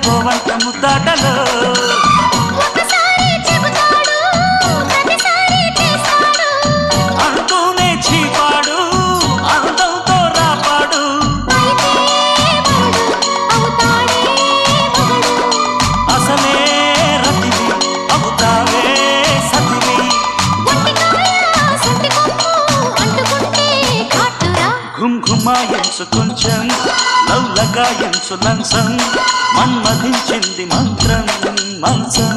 గోవంత ముద్దాటలో అంటూనే చీపాడు అందంతో రాపాడు అసలే రతివి అవుతావే సతివి ఘుమ్ ఘుమాయించు కొంచెం లవ్లగాయించు లంచం మన్మధించింది మంత్రం మంచం